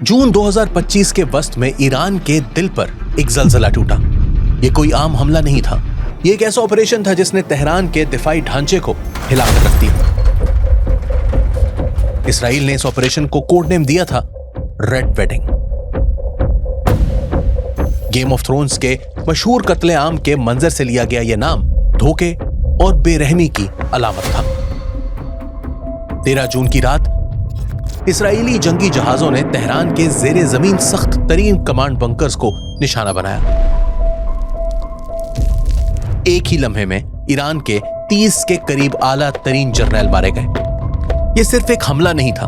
जून 2025 के वस्त में ईरान के दिल पर एक जलजला टूटा। ये कोई आम हमला नहीं था, ये एक ऐसा ऑपरेशन था जिसने तेहरान के दिफाई ढांचे को हिलाकर रख दिया। इसराइल ने इस ऑपरेशन को कोड नेम दिया था red wedding. Game of thrones के मशहूर कत्ले-आम के मंजर से लिया गया यह नाम धोखे और बेरहमी की अलामत था। 13 जून की रात इसराइली जंगी जहाजों ने तेहरान के ज़ेरे जमीन सख्त तरीन कमांड बंकर्स को निशाना बनाया। एक ही लम्हे में ईरान के 30 के करीब आला तरीन जर्नैल मारे गए। यह सिर्फ एक हमला नहीं था,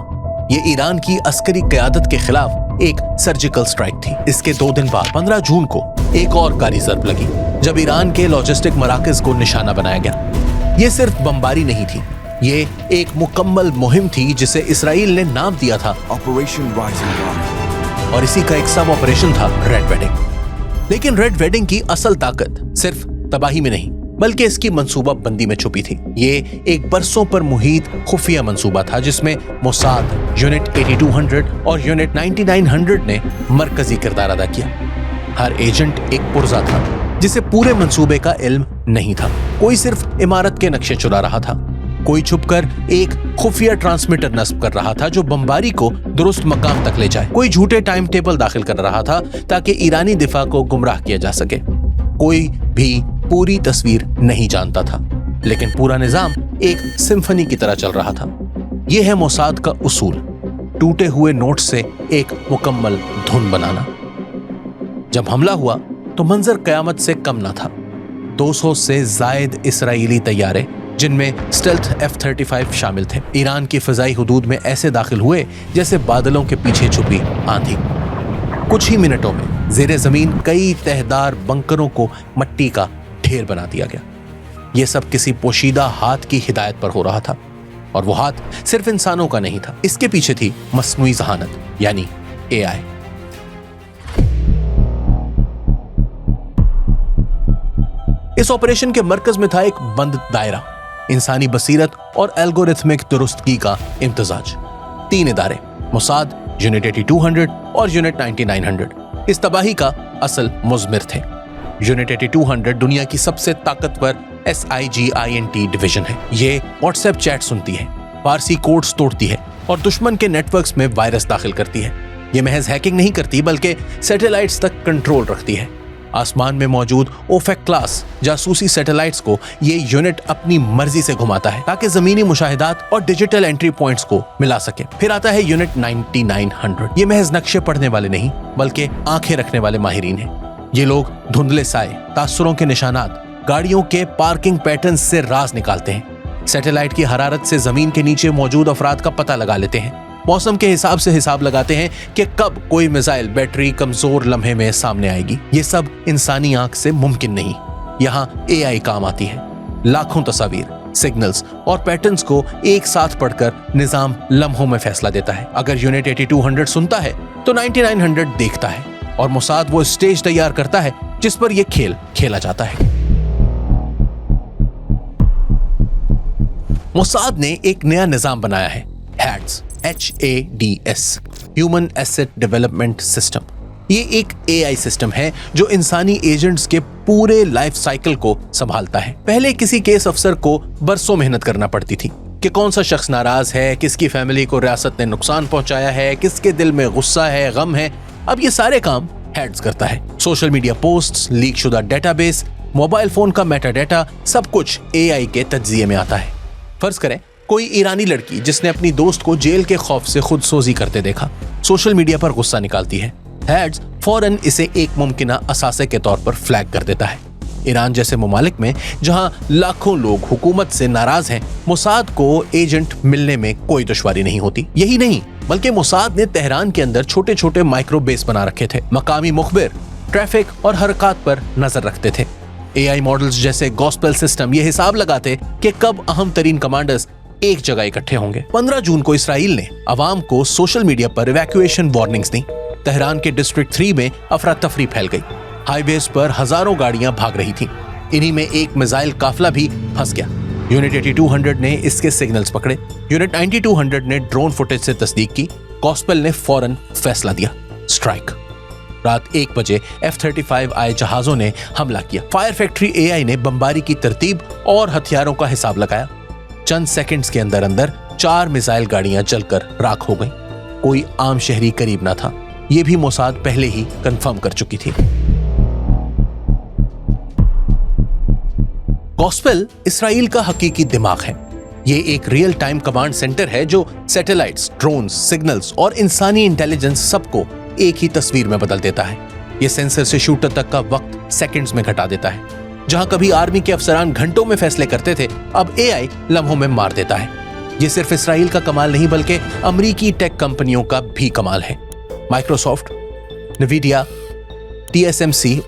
यह ईरान की अस्करी क़यादत के खिलाफ एक सर्जिकल स्ट्राइक थी। इसके 2 दिन बाद 15 जून को एक और कारी ज़रब लगी जब ईरान के लॉजिस्टिक मराकज़ को निशाना बनाया गया। यह सिर्फ बमबारी नहीं थी, ये एक मुकम्मल मुहिम थी जिसे इसराइल ने नाम दिया था ऑपरेशन राइजिंग डॉग, और इसी का एक सब ऑपरेशन था रेड वेडिंग। लेकिन रेड वेडिंग की असल ताकत सिर्फ तबाही में नहीं बल्कि इसकी मंसूबा बंदी में छुपी थी। ये एक बरसों पर मुहित खुफिया मंसूबा था जिसमें मोसाद, यूनिट 8200 और यूनिट 9900 ने मरकजी किरदार अदा किया। हर एजेंट एक पुर्जा था जिसे पूरे मंसूबे का इल्म नहीं था। कोई सिर्फ इमारत के नक्शे चुरा रहा था, कोई छुपकर एक खुफिया ट्रांसमीटर नस्ब कर रहा था जो बमबारी को दुरुस्त मकाम तक ले जाए, कोई झूठे टाइम टेबल दाखिल कर रहा था ताकि ईरानी दिफा को गुमराह किया जा सके। कोई भी पूरी तस्वीर नहीं जानता था, लेकिन पूरा निजाम एक सिम्फनी की तरह चल रहा था। यह है मोसाद का उसूल, टूटे हुए नोट से एक मुकम्मल धुन बनाना। जब हमला हुआ तो मंजर कयामत से कम ना था। 200 से जायद इसराइली तैयारे जिनमें स्टेल्थ F-35 शामिल थे, ईरान की फिजाई हुदूद में ऐसे दाखिल हुए जैसे बादलों के पीछे छुपी आंधी। कुछ ही मिनटों में ज़ेरे ज़मीन कई तहदार बंकरों को मट्टी का ढेर बना दिया गया। यह सब किसी पोशीदा हाथ की हिदायत पर हो रहा था, और वो हाथ सिर्फ इंसानों का नहीं था। इसके पीछे थी मस्नुई ज़हानत यानी AI। इस ऑपरेशन के मरकज में था एक बंद दायरा, इंसानी बसीरत और एल्गोरिथमिक दुरुस्तगी का इम्तिजाज। 3 इदारे, मोसाद, यूनिट 8200 और यूनिट 9900 इस तबाही का असल मुज़मिर थे। यूनिट 8200 दुनिया की सबसे ताकतवर SIGINT डिवीजन है। ये व्हाट्सएप चैट सुनती है, फारसी कोड्स तोड़ती है और दुश्मन के नेटवर्क्स में वायरस दाखिल करती है। ये महज हैकिंग नहीं करती बल्कि सैटेलाइट्स तक कंट्रोल रखती है। आसमान में मौजूद OFAC क्लास जासूसी सैटेलाइट्स को ये यूनिट अपनी मर्जी से घुमाता है ताकि जमीनी मुशाहिदात और डिजिटल एंट्री पॉइंट्स को मिला सके। फिर आता है यूनिट 9900। ये महज नक्शे पढ़ने वाले नहीं बल्कि आंखें रखने वाले माहिरीन हैं। ये लोग धुंधले साए, तासुरों के निशानात, गाड़ियों के पार्किंग पैटर्न्स से राज निकालते हैं। सैटेलाइट की हरारत से जमीन के नीचे मौजूद अफराद का पता लगा लेते हैं। मौसम के हिसाब से हिसाब लगाते हैं कि कब कोई मिसाइल बैटरी कमजोर लम्हे में सामने आएगी। ये सब इंसानी आंख से मुमकिन नहीं। यहाँ AI काम आती है। लाखों तस्वीर, सिग्नल्स और पैटर्न्स को एक साथ पढ़कर निजाम लम्हों में फैसला देता है। अगर यूनिट 8200 सुनता है तो 9900 देखता है, और मोसाद वो स्टेज तैयार करता है जिस पर यह खेल खेला जाता है। मोसाद ने एक नया निजाम बनाया है, HADS, human asset development system. ये एक AI सिस्टम है जो इंसानी एजेंट्स के पूरे लाइफ साइकिल को संभालता है। पहले किसी केस अफसर को बरसों मेहनत करना पड़ती थी कि कौन सा शख्स नाराज है, किसकी फैमिली को रियासत ने नुकसान पहुंचाया है, किसके दिल में गुस्सा है, गम है। अब ये सारे काम हेड्स करता है। सोशल मीडिया पोस्ट्स, लीक शुदा डेटाबेस, मोबाइल फोन का मेटा डेटा, सब कुछ AI के तज्जिए में आता है। फर्ज करें कोई ईरानी लड़की जिसने अपनी दोस्त को जेल के खौफ से खुदसोजी करते देखा, सोशल मीडिया पर गुस्सा निकालती है। हेड्स फौरन इसे एक मुमकिना असासे के तौर पर फ्लैग कर देता है। ईरान जैसे ममालिक में जहां लाखों लोग हुकूमत से नाराज हैं, मोसाद को एजेंट मिलने में कोई दुश्वारी नहीं होती। यही नहीं बल्कि मोसाद ने तेहरान के अंदर छोटे छोटे माइक्रो बेस बना रखे थे। मकामी मुखबिर ट्रैफिक और हरकत पर नजर रखते थे। AI मॉडल्स जैसे गॉस्पेल सिस्टम ये हिसाब लगाते कि कब अहम तरीन कमांडर्स एक जगह इकट्ठे होंगे। 15 जून को इसराइल ने अवाम को सोशल मीडिया पर इवैक्यूएशन वार्निंग्स दी। तेहरान के डिस्ट्रिक्ट 3 में अफरा तफरी फैल गई। हाईवेज पर हजारों गाड़ियां भाग रही थीं। इन्हीं में एक मिसाइल काफिला भी फंस गया। यूनिट 8200 ने इसके सिग्नल्स पकड़े। यूनिट 9200 ने ड्रोन फुटेज से तस्दीक की गॉस्पेल ने फौरन फैसला दिया, स्ट्राइक। रात 1 बजे F-35I जहाजों ने हमला किया। फायर फैक्ट्री AI ने बमबारी की तरतीब और हथियारों का हिसाब लगाया। चंद सेकंड्स के अंदर अंदर 4 मिसाइल गाड़ियां जलकर राख हो गईं। कोई आम शहरी करीब ना था, यह भी मोसाद पहले ही कंफर्म कर चुकी थी। गॉस्पेल इसराइल का हकीकी दिमाग है। ये एक रियल टाइम कमांड सेंटर है जो सैटेलाइट्स, ड्रोन्स, सिग्नल्स और इंसानी इंटेलिजेंस सबको एक ही तस्वीर में बदल देता है। ये सेंसर से शूटर तक का वक्त सेकंड्स में घटा देता है। जहां कभी आर्मी के अफसरान घंटों में फैसले करते थे, अब AI लम्हों में मार देता है। ये सिर्फ इसराइल का कमाल नहीं बल्कि अमेरिकी टेक कंपनियों का भी कमाल है। माइक्रोसॉफ्ट, NVIDIA, TSMC,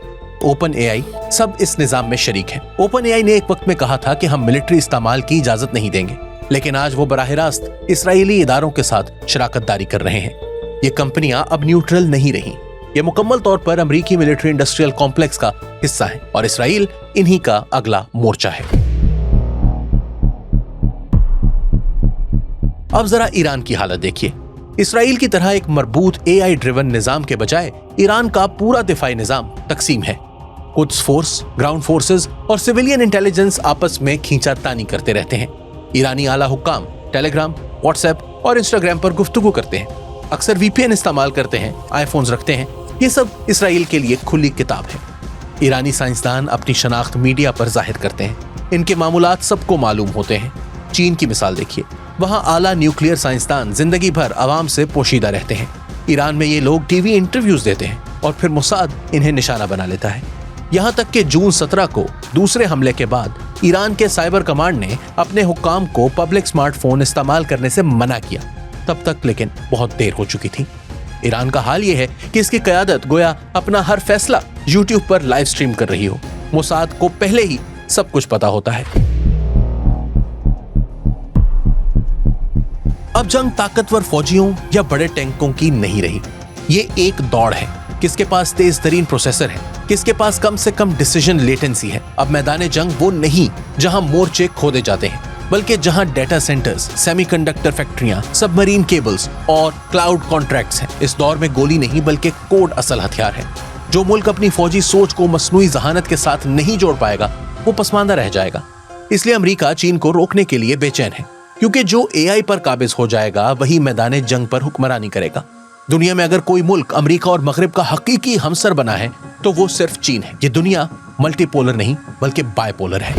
OpenAI सब इस निजाम में शरीक हैं। OpenAI ने एक वक्त में कहा था कि हम मिलिट्री इस्तेमाल की इजाजत नहीं देंगे, लेकिन आज वो बराह रास्त इसराइली इदारों के साथ शराकतदारी कर रहे हैं। ये कंपनियां अब न्यूट्रल नहीं रही, ये मुकम्मल तौर पर अमेरिकी मिलिट्री इंडस्ट्रियल कॉम्प्लेक्स का हिस्सा है और इसराइल इन्हीं का अगला मोर्चा है। अब जरा ईरान की हालत देखिए। इसराइल की तरह एक मरबूत AI ड्रिवन निजाम के बजाय ईरान का पूरा दिफाई निजाम तकसीम है। कुद्स फोर्स, ग्राउंड फोर्सेस और सिविलियन इंटेलिजेंस आपस में खींचातानी करते रहते हैं। ईरानी आला हुक्काम टेलीग्राम, व्हाट्सएप और इंस्टाग्राम पर गुफ्तगू करते हैं, अक्सर VPN इस्तेमाल करते हैं, आईफोन्स रखते हैं। ये सब इसराइल के लिए खुली किताब है। ईरानी साइंसदान अपनी शनाख्त मीडिया पर जाहिर करते हैं, इनके मामूलात सबको मालूम होते हैं। चीन की मिसाल देखिए, वहां आला न्यूक्लियर साइंसदान जिंदगी भर आवाम से पोशीदा रहते हैं। ईरान में ये लोग टीवी इंटरव्यूज देते हैं और फिर मोसाद इन्हें निशाना बना लेता है। यहां तक कि जून 17 को दूसरे हमले के बाद ईरान के साइबर कमांड ने अपने हुक्काम को पब्लिक स्मार्टफोन इस्तेमाल करने से मना किया। तब तक लेकिन बहुत देर हो चुकी थी। ईरान का हाल यह है कि इसकी क़यादत गोया अपना हर फैसला YouTube पर लाइव स्ट्रीम कर रही हो। मोसाद को पहले ही सब कुछ पता होता है। अब जंग ताकतवर फौजियों या बड़े टैंकों की नहीं रही, ये एक दौड़ है। किसके पास तेज तरीन प्रोसेसर है, किसके पास कम से कम डिसीजन लेटेंसी है। अब मैदान जंग वो नहीं जहां मोर्चे खोदे जाते हैं, बल्कि जहां डेटा सेंटर्स, सेमीकंडक्टर फैक्ट्रियां, सबमरीन केबल्स और क्लाउड कॉन्ट्रैक्ट्स हैं। इस दौर में गोली नहीं बल्कि कोड असल हथियार है। जो मुल्क अपनी फौजी सोच को मसनूई जहानत के साथ नहीं जोड़ पाएगा, वो पसमानदा रह जाएगा। इसलिए अमेरिका चीन को रोकने के लिए बेचैन है, क्योंकि जो AI पर काबिज हो जाएगा वही मैदान जंग पर हुक्मरानी करेगा। दुनिया में अगर कोई मुल्क अमेरिका और मगरिब का हकीकी हमसर बना है तो वो सिर्फ चीन है। ये दुनिया मल्टीपोलर नहीं बल्कि बायपोलर है।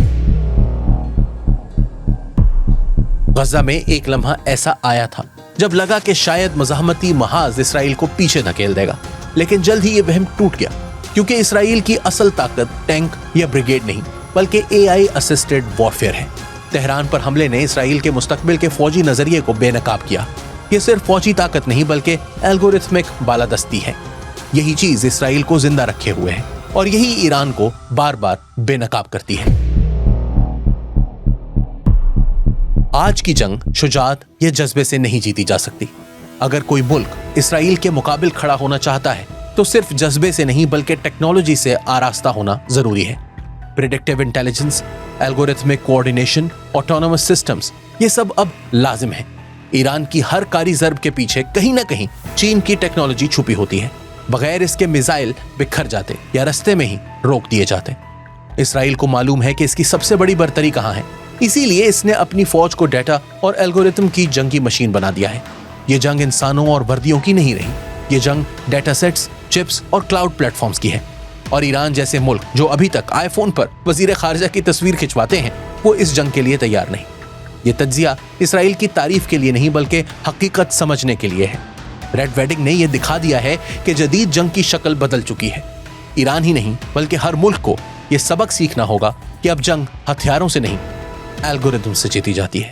गजा में एक लम्हा ऐसा आया था जब लगा कि शायद मज़ाहमती महाज इसराइल को पीछे धकेल देगा, लेकिन जल्द ही ये वहम टूट गया, क्योंकि इसराइल की असल ताकत टैंक या ब्रिगेड नहीं बल्कि AI असिस्टेड वॉरफेयर है। तेहरान पर हमले ने इसराइल के मुस्तकबिल के फौजी नजरिए को बेनकाब किया। ये सिर्फ फौजी ताकत नहीं बल्कि एल्गोरिथमिक बालादस्ती है। यही चीज इसराइल को जिंदा रखे हुए है और यही ईरान को बार बार बेनकाब करती है। आज की जंग शुजाअत या जज्बे से नहीं जीती जा सकती। अगर कोई मुल्क इसराइल के मुकाबिल खड़ा होना चाहता है तो सिर्फ जज्बे से नहीं बल्कि टेक्नोलॉजी से आरास्ता होना जरूरी है। Predictive intelligence, algorithmic coordination, autonomous systems, ये सब अब लाजिम है। ईरान की हर कारी ज़र्ब के पीछे कहीं ना कहीं चीन की टेक्नोलॉजी छुपी होती है। बगैर इसके मिसाइल बिखर जाते या रास्ते में ही रोक दिए जाते। इसराइल को मालूम है कि इसकी सबसे बड़ी बर्तरी कहाँ है, इसीलिए इसने अपनी फौज को डेटा और एल्गोरिथम की जंगी मशीन बना दिया है। ये जंग इंसानों और वर्दियों की नहीं रही, ये जंग डेटा सेट्स, चिप्स और क्लाउड प्लेटफॉर्म्स की है। और ईरान जैसे मुल्क जो अभी तक आईफोन पर वजीर खारजा की तस्वीर खिंचवाते हैं, वो इस जंग के लिए तैयार नहीं। ये तज्जिया इसराइल की तारीफ के लिए नहीं बल्कि हकीकत समझने के लिए है। रेड वेडिंग ने यह दिखा दिया है कि जदीद जंग की शक्ल बदल चुकी है। ईरान ही नहीं बल्कि हर मुल्क को यह सबक सीखना होगा कि अब जंग हथियारों से नहीं, एल्गोरिथम से जीती जाती है।